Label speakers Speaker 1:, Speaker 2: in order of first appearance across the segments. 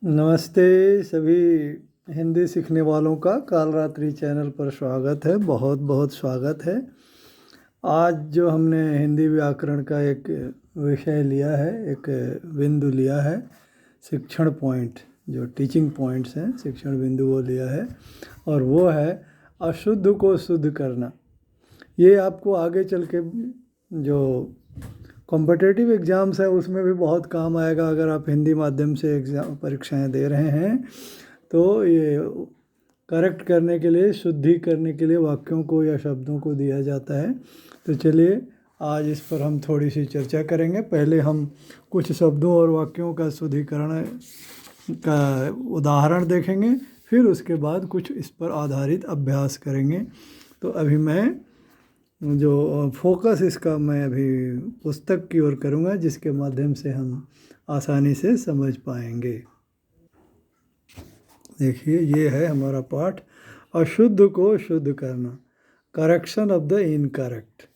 Speaker 1: नमस्ते सभी हिंदी सीखने वालों का काल रात्रि चैनल पर स्वागत है। बहुत बहुत स्वागत है। आज जो हमने हिंदी व्याकरण का एक विषय लिया है, एक बिंदु लिया है, शिक्षण पॉइंट, जो टीचिंग पॉइंट्स हैं, शिक्षण बिंदु वो लिया है, और वो है अशुद्ध को शुद्ध करना। ये आपको आगे चल के जो कॉम्पिटिटिव एग्ज़ाम्स है उसमें भी बहुत काम आएगा। अगर आप हिंदी माध्यम से एग्ज़ाम परीक्षाएं दे रहे हैं तो ये करेक्ट करने के लिए, शुद्धि करने के लिए वाक्यों को या शब्दों को दिया जाता है। तो चलिए आज इस पर हम थोड़ी सी चर्चा करेंगे। पहले हम कुछ शब्दों और वाक्यों का शुद्धिकरण का उदाहरण देखेंगे, फिर उसके बाद कुछ इस पर आधारित अभ्यास करेंगे। तो अभी मैं जो फोकस इसका मैं अभी पुस्तक की ओर करूँगा, जिसके माध्यम से हम आसानी से समझ पाएंगे। देखिए, ये है हमारा पाठ, अशुद्ध को शुद्ध करना, करेक्शन ऑफ द इनकरेक्ट।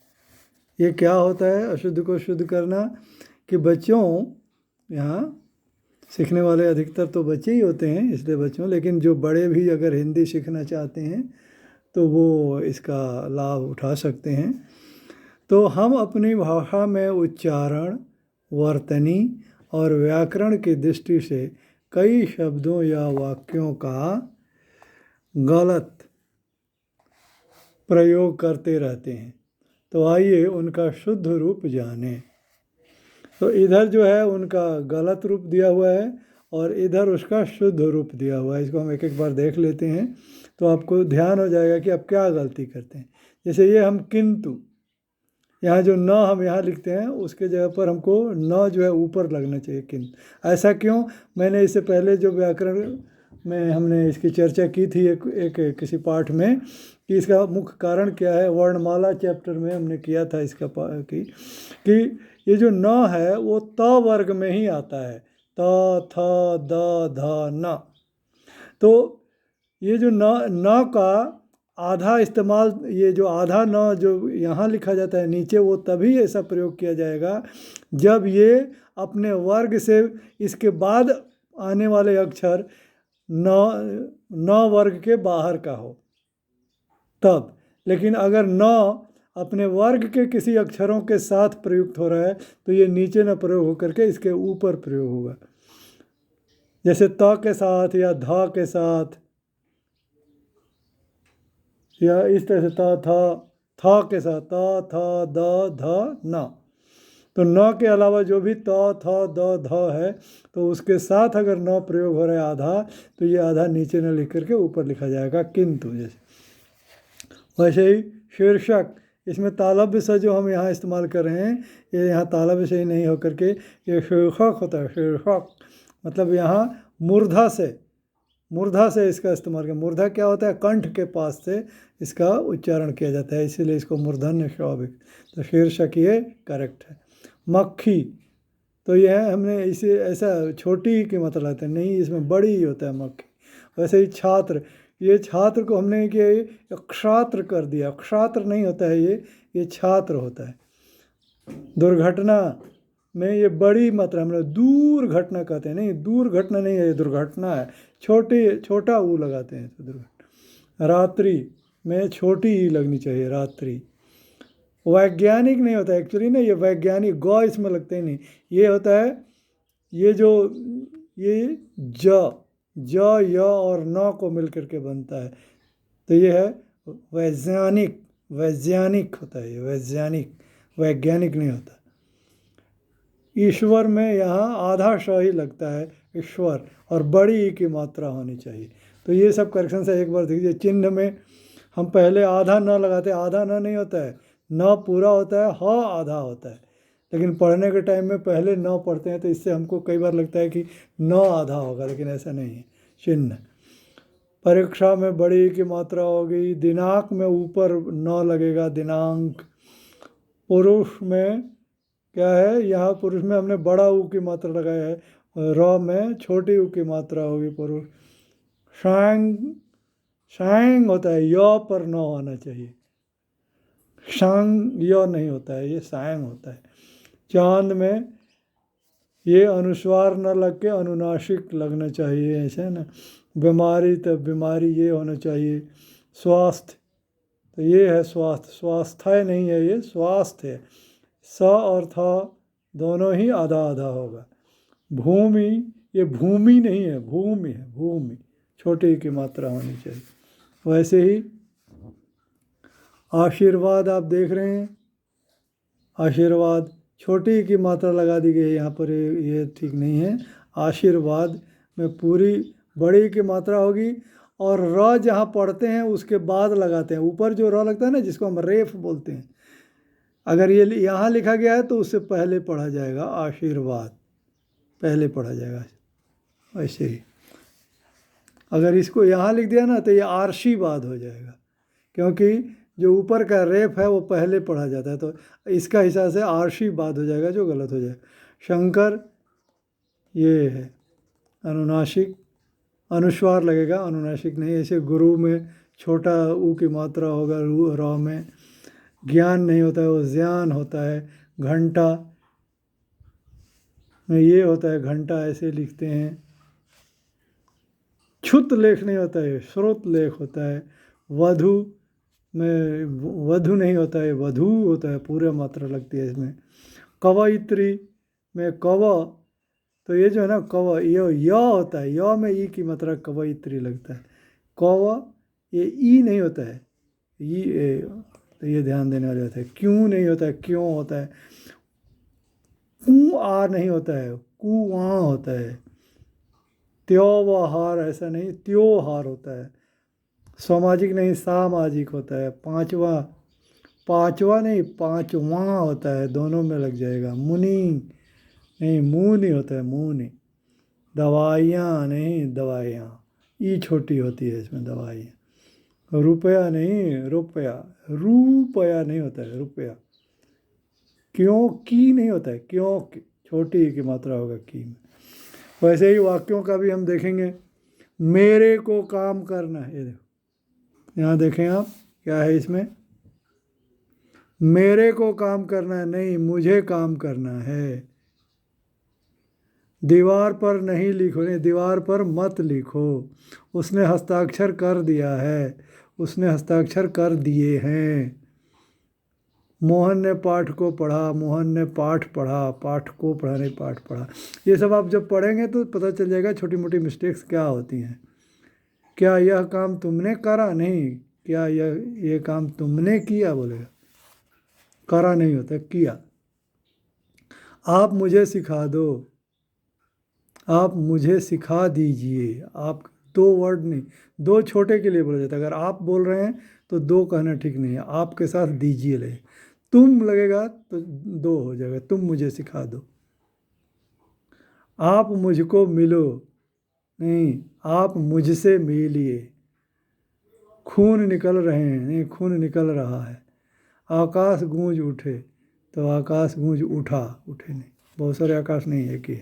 Speaker 1: ये क्या होता है अशुद्ध को शुद्ध करना? कि बच्चों, यहाँ सीखने वाले अधिकतर तो बच्चे ही होते हैं, इसलिए बच्चों, लेकिन जो बड़े भी अगर हिंदी सीखना चाहते हैं तो वो इसका लाभ उठा सकते हैं। तो हम अपनी भाषा में उच्चारण, वर्तनी और व्याकरण की दृष्टि से कई शब्दों या वाक्यों का गलत प्रयोग करते रहते हैं। तो आइए उनका शुद्ध रूप जानें। तो इधर जो है उनका गलत रूप दिया हुआ है और इधर उसका शुद्ध रूप दिया हुआ है। इसको हम एक एक बार देख लेते हैं तो आपको ध्यान हो जाएगा कि आप क्या गलती करते हैं। जैसे ये हम किंतु, यहाँ जो न हम यहाँ लिखते हैं उसके जगह पर हमको न जो है ऊपर लगना चाहिए, किंतु। ऐसा क्यों? मैंने इससे पहले जो व्याकरण में हमने इसकी चर्चा की थी एक किसी पाठ में, कि इसका मुख्य कारण क्या है। वर्णमाला चैप्टर में हमने किया था इसका कि ये जो न है वो त वर्ग में ही आता है, त थ द ध न। तो ये जो न का आधा इस्तेमाल, ये जो आधा न जो यहाँ लिखा जाता है नीचे, वो तभी ऐसा प्रयोग किया जाएगा जब ये अपने वर्ग से इसके बाद आने वाले अक्षर न वर्ग के बाहर का हो, तब। लेकिन अगर न अपने वर्ग के किसी अक्षरों के साथ प्रयुक्त हो रहा है तो ये नीचे न प्रयोग होकर के इसके ऊपर प्रयोग होगा। जैसे त के साथ या ध के साथ, या इस तरह से था के साथ त थ द ध न। तो न के अलावा जो भी त थ द ध है तो उसके साथ अगर न प्रयोग हो रहा है आधा, तो ये आधा नीचे न लिख करके ऊपर लिखा जाएगा, किंतु। जैसे वैसे ही शीर्षक, इसमें तालव्य से जो हम यहाँ इस्तेमाल कर रहे हैं, ये यहाँ तालव्य से ही नहीं होकर के ये शीर्षक होता है। शीर्षक मतलब यहाँ मूर्धा से इसका इस्तेमाल किया। मूर्धा क्या होता है? कंठ के पास से इसका उच्चारण किया जाता है, इसीलिए इसको मूर्धन्य स्वाभाविक। तो शीर्षक ये करेक्ट है। मक्खी, तो यह हमने इसे ऐसा छोटी की मतलब लाते हैं, नहीं, इसमें बड़ी ही होता है मक्खी। वैसे ही छात्र, ये छात्र को हमने कि क्षात्र कर दिया, क्षात्र नहीं होता है ये छात्र होता है। दुर्घटना में ये बड़ी मात्रा में दूर घटना कहते हैं, नहीं, दूर घटना नहीं है, ये दुर्घटना है, छोटा ऊ लगाते हैं तो दुर्घटना। रात्रि में छोटी ई लगनी चाहिए, रात्रि। वैज्ञानिक नहीं होता एक्चुअली ना, ये वैज्ञानिक गौ इसमें लगते ही नहीं, ये होता है ये जो ये ज य और न को मिल करके बनता है, तो ये है वैज्ञानिक। वैज्ञानिक होता है ये, वैज्ञानिक नहीं होता। ईश्वर में यहाँ आधा श ही लगता है, ईश्वर, और बड़ी ई की मात्रा होनी चाहिए। तो ये सब करेक्शन से एक बार देखिए। चिन्ह में हम पहले आधा न लगाते, आधा न नहीं होता है, न पूरा होता है, ह आधा होता है। लेकिन पढ़ने के टाइम में पहले न पढ़ते हैं तो इससे हमको कई बार लगता है कि न आधा होगा, लेकिन ऐसा नहीं है। चिन्ह, परीक्षा में बड़ी ई की मात्रा होगी। दिनांक में ऊपर न लगेगा, दिनांक। पुरुष में क्या है, यहाँ पुरुष में हमने बड़ा ऊ की मात्रा लगाया है, र में छोटी ऊ की मात्रा होगी, पुरुष। शांग होता है, य पर न होना चाहिए, शांग य नहीं होता है, ये सांग होता है। चांद में ये अनुस्वार न लग के अनुनासिक लगना चाहिए, ऐसे है ना। बीमारी तो बीमारी ये होना चाहिए। स्वास्थ्य तो ये है स्वास्थ्य, स्वास्थ्य नहीं है, ये स्वास्थ्य है। स और था दोनों ही आधा आधा होगा। भूमि ये भूमि नहीं है, भूमि है, भूमि, छोटी की मात्रा होनी चाहिए। वैसे ही आशीर्वाद आप देख रहे हैं, आशीर्वाद छोटी की मात्रा लगा दी गई है यहाँ पर, ये ठीक नहीं है। आशीर्वाद में पूरी बड़ी की मात्रा होगी, और र जहाँ पढ़ते हैं उसके बाद लगाते हैं। ऊपर जो र लगता है ना, जिसको हम रेफ बोलते हैं, अगर ये यहाँ लिखा गया है तो उससे पहले पढ़ा जाएगा आशीर्वाद, पहले पढ़ा जाएगा। ऐसे ही अगर इसको यहाँ लिख दिया ना तो ये आर्शीवाद हो जाएगा, क्योंकि जो ऊपर का रेफ है वो पहले पढ़ा जाता है, तो इसका हिसाब से आर्शीवाद हो जाएगा, जो गलत हो जाएगा। शंकर ये है अनुनासिक, अनुस्वार लगेगा, अनुनासिक नहीं। ऐसे गुरु में छोटा ऊ की मात्रा होगा, र में। ज्ञान नहीं होता है, वो ज्ञान होता है। घंटा में ये होता है, घंटा ऐसे लिखते हैं। क्षुत लेख नहीं होता है, श्रोत लेख होता है। वधु में वधु नहीं होता है, वधु होता है, पूरे मात्रा लगती है इसमें। कवयित्री में कव, तो ये जो है ना कव, य होता है, य में ई की मात्रा कवयित्री लगता है। कव ये ई नहीं होता है, ई तो ये ध्यान देने वाले होता है। क्यों नहीं होता है, क्यों होता है। कु आ नहीं होता है, कुआं होता है। त्योहार ऐसा नहीं, त्योहार होता है। सामाजिक नहीं, सामाजिक होता है। पांचवा, पांचवा नहीं, पांचवा होता है, दोनों में लग जाएगा। मुनि नहीं, मुँह नहीं होता है, मुँह नहीं। दवाइयाँ नहीं, दवाइयाँ, ई छोटी होती है इसमें, दवाइयाँ। रुपया नहीं, रुपया, रुपया नहीं होता है, रुपया। क्यों की नहीं होता है, क्यों की, छोटी की मात्रा होगा की में। वैसे ही वाक्यों का भी हम देखेंगे। मेरे को काम करना है, ये देखो यहाँ देखें आप, क्या है इसमें। मेरे को काम करना है नहीं, मुझे काम करना है। दीवार पर नहीं लिखो, नहीं दीवार पर मत लिखो। उसने हस्ताक्षर कर दिया है, उसने हस्ताक्षर कर दिए हैं। मोहन ने पाठ को पढ़ा, मोहन ने पाठ पढ़ा, पाठ को पढ़ा नहीं, पाठ पढ़ा। ये सब आप जब पढ़ेंगे तो पता चल जाएगा छोटी मोटी मिस्टेक्स क्या होती हैं। क्या यह काम तुमने करा, नहीं, क्या ये काम तुमने किया बोलेगा, करा नहीं होता, किया। आप मुझे सिखा दो, आप मुझे सिखा दीजिए। आप दो वर्ड नहीं, दो छोटे के लिए बोला जाता है। अगर आप बोल रहे हैं तो दो कहना ठीक नहीं है, आपके साथ दीजिए ले। तुम लगेगा तो दो हो जाएगा, तुम मुझे सिखा दो। आप मुझको मिलो, नहीं, आप मुझसे मिलिए। खून निकल रहे हैं, नहीं, खून निकल रहा है। आकाश गूंज उठे, तो आकाश गूंज उठा, उठे नहीं, बहुत सारे आकाश नहीं है कि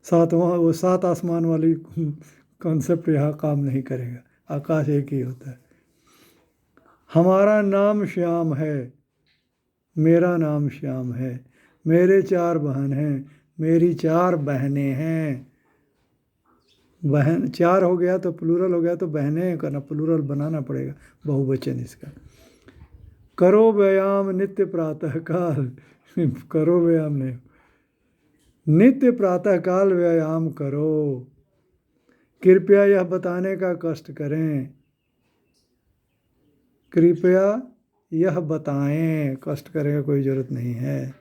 Speaker 1: सातवां, वो सात आसमान वाली कॉन्सेप्ट यहाँ काम नहीं करेगा, आकाश एक ही होता है। हमारा नाम श्याम है, मेरा नाम श्याम है। मेरे चार बहन हैं, मेरी चार बहनें हैं। बहन चार हो गया तो प्लूरल हो गया, तो बहनें करना, प्लूरल बनाना पड़ेगा, बहुवचन इसका। करो व्यायाम नित्य प्रातः काल, करो व्यायाम नहीं, नित्य प्रातः काल व्यायाम करो। कृपया यह बताने का कष्ट करें, कृपया यह बताएं, कष्ट करने का कोई ज़रूरत नहीं है।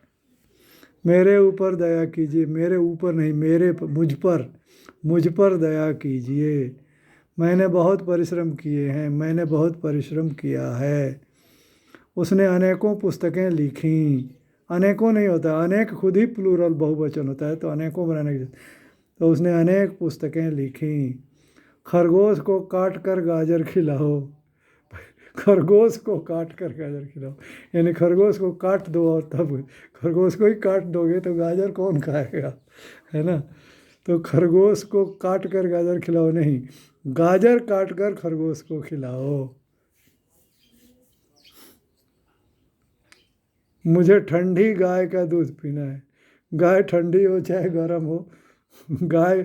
Speaker 1: मेरे ऊपर दया कीजिए, मेरे ऊपर नहीं, मेरे मुझ पर दया कीजिए। मैंने बहुत परिश्रम किए हैं, मैंने बहुत परिश्रम किया है। उसने अनेकों पुस्तकें लिखीं, अनेकों नहीं होता, अनेक खुद ही प्लूरल बहुवचन होता है, तो अनेकों बनाने की, तो उसने अनेक पुस्तकें लिखीं। खरगोश को काट कर गाजर खिलाओ, खरगोश को काट कर गाजर खिलाओ, यानी खरगोश को काट दो, और तब खरगोश को ही काट दोगे तो गाजर कौन खाएगा, है ना। तो खरगोश को काट कर गाजर खिलाओ नहीं, गाजर काट कर खरगोश को खिलाओ। मुझे ठंडी गाय का दूध पीना है, गाय ठंडी हो चाहे गर्म हो, गाय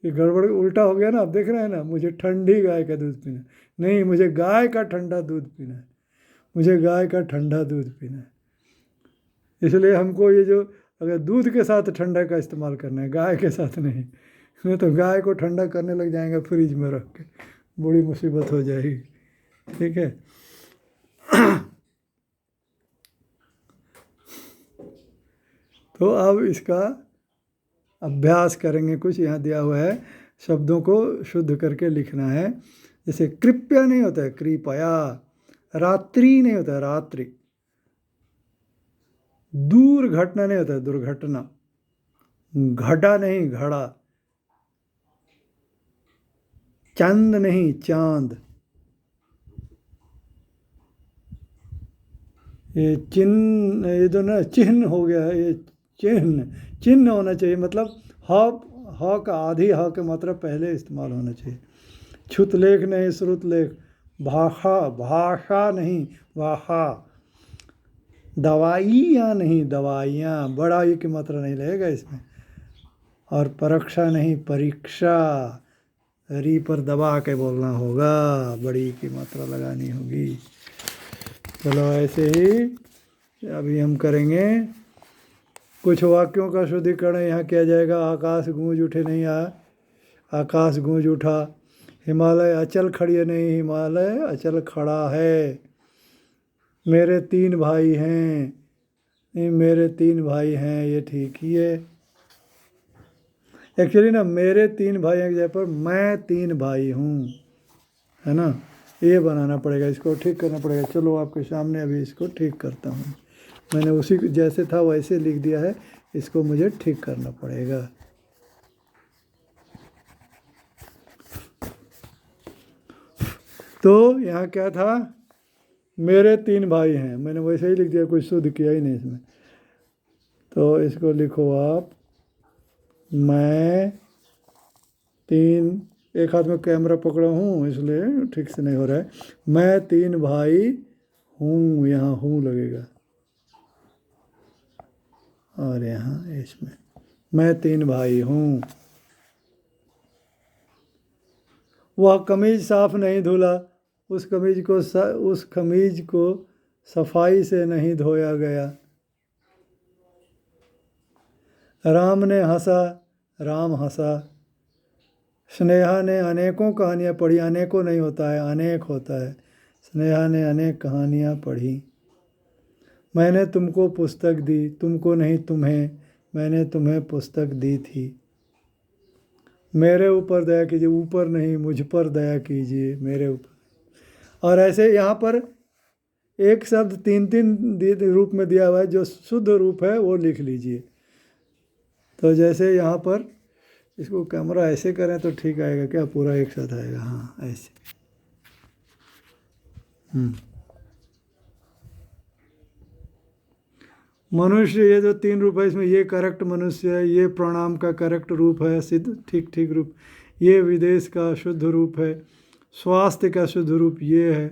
Speaker 1: ये गड़बड़ उल्टा हो गया ना, आप देख रहे हैं ना, मुझे ठंडी गाय का दूध पीना है। नहीं, मुझे गाय का ठंडा दूध पीना है, मुझे गाय का ठंडा दूध पीना है। इसलिए हमको ये जो अगर दूध के साथ ठंडा का इस्तेमाल करना है, गाय के साथ नहीं तो गाय को ठंडा करने लग जाएंगे फ्रिज में रख के, बड़ी मुसीबत हो जाएगी। ठीक है। तो अब इसका अभ्यास करेंगे। कुछ यहाँ दिया हुआ है, शब्दों को शुद्ध करके लिखना है। जैसे कृपया नहीं होता है कृपया, रात्रि नहीं होता है रात्रि, दूर घटना नहीं होता है दुर्घटना, घड़ा नहीं घड़ा, चंद नहीं चांद, ये चिन्ह, ये तो ना चिन्ह हो गया है, ये चिन्ह चिन्ह होना चाहिए। मतलब ह का आधी ह के मतलब पहले इस्तेमाल होना चाहिए। छुत लेख नहीं श्रुत लेख, भाषा भाषा नहीं भाषा, दवाइयाँ नहीं दवाइयाँ, बड़ा ई की मात्रा नहीं लगेगा इसमें। और परीक्षा नहीं परीक्षा, री पर दबा के बोलना होगा, बड़ी की मात्रा लगानी होगी। चलो ऐसे ही अभी हम करेंगे। कुछ वाक्यों का शुद्धिकरण यहाँ किया जाएगा। आकाश गूंज उठे नहीं आकाश गूंज उठा, हिमालय अचल खड़ी है नहीं हिमालय अचल खड़ा है, मेरे 3 भाई हैं नहीं मेरे 3 भाई हैं, ये ठीक ही है। एक्चुअली ना मेरे 3 भाई हैं की जगह पर मैं 3 भाई हूँ, है ना, ये बनाना पड़ेगा, इसको ठीक करना पड़ेगा। चलो आपके सामने अभी इसको ठीक करता हूँ। मैंने उसी जैसे था वैसे लिख दिया है, इसको मुझे ठीक करना पड़ेगा। तो यहाँ क्या था, मेरे 3 भाई हैं, मैंने वैसे ही लिख दिया, कुछ शुद्ध किया ही नहीं इसमें। तो इसको लिखो आप, मैं 3, एक हाथ में कैमरा पकड़ा हूँ इसलिए ठीक से नहीं हो रहा है। मैं 3 भाई हूँ, यहाँ हूँ लगेगा, और यहाँ इसमें मैं 3 भाई हूँ। वह कमीज साफ नहीं धुला, उस कमीज को सफाई से नहीं धोया गया। राम ने हंसा, राम हंसा। स्नेहा ने अनेकों कहानियाँ पढ़ी, अनेकों नहीं होता है अनेक होता है। स्नेहा ने अनेक कहानियाँ पढ़ी। मैंने तुमको पुस्तक दी, तुमको नहीं तुम्हें, मैंने तुम्हें पुस्तक दी थी। मेरे ऊपर दया कीजिए, ऊपर नहीं मुझ पर दया कीजिए, मेरे ऊपर। और ऐसे यहाँ पर एक शब्द 3 रूप में दिया हुआ है, जो शुद्ध रूप है वो लिख लीजिए। तो जैसे यहाँ पर इसको कैमरा ऐसे करें तो ठीक आएगा क्या, पूरा एक साथ आएगा, हाँ ऐसे। मनुष्य, ये जो 3 रूप है इसमें, ये करेक्ट मनुष्य है, ये प्रणाम का करेक्ट रूप है, सिद्ध ठीक ठीक रूप। ये विदेश का शुद्ध रूप है, स्वास्थ्य का शुद्ध रूप ये है,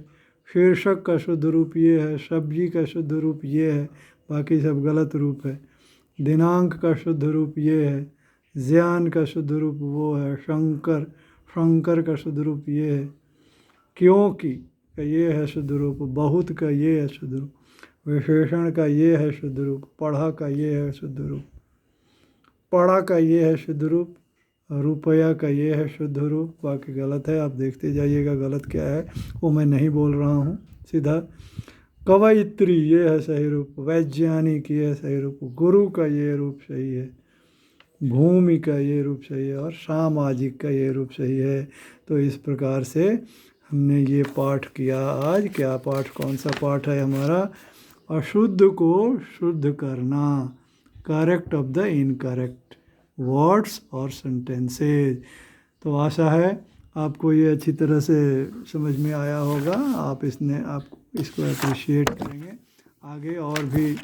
Speaker 1: शीर्षक का शुद्ध रूप ये है, सब्जी का शुद्ध रूप ये है, बाकी सब गलत रूप है। दिनांक का शुद्ध रूप ये है, ज्ञान का शुद्ध रूप वो है, शंकर का शुद्ध रूप ये है, क्योंकि का ये है शुद्ध रूप, बहुत का ये है शुद्ध रूप, विशेषण का ये है शुद्ध रूप, पढ़ा का ये है शुद्ध रूप, पढ़ा का ये है शुद्ध रूप, रुपया का ये है शुद्ध रूप, बाकी गलत है, आप देखते जाइएगा गलत क्या है, वो मैं नहीं बोल रहा हूँ सीधा। कवयित्री ये है सही रूप, वैज्ञानिक ये है सही रूप, गुरु का ये रूप सही है, भूमि का ये रूप सही है, और सामाजिक का ये रूप सही है। तो इस प्रकार से हमने ये पाठ किया आज। क्या पाठ, कौन सा पाठ है हमारा, अशुद्ध को शुद्ध करना, correct of the incorrect words और सेंटेंसेज। तो आशा है आपको ये अच्छी तरह से समझ में आया होगा, आप इसको अप्रिशिएट करेंगे। आगे और भी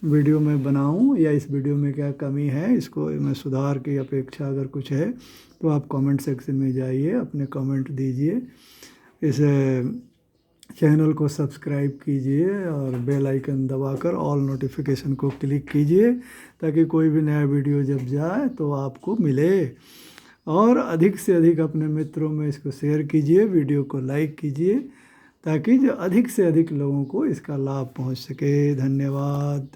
Speaker 1: वीडियो में बनाऊं, या इस वीडियो में क्या कमी है, इसको मैं सुधार की अपेक्षा अगर कुछ है तो आप कमेंट सेक्शन में जाइए, अपने कमेंट दीजिए। इस चैनल को सब्सक्राइब कीजिए और बेल आइकन दबाकर ऑल नोटिफिकेशन को क्लिक कीजिए ताकि कोई भी नया वीडियो जब जाए तो आपको मिले। और अधिक से अधिक अपने मित्रों में इसको शेयर कीजिए, वीडियो को लाइक कीजिए ताकि जो अधिक से अधिक लोगों को इसका लाभ पहुंच सके। धन्यवाद।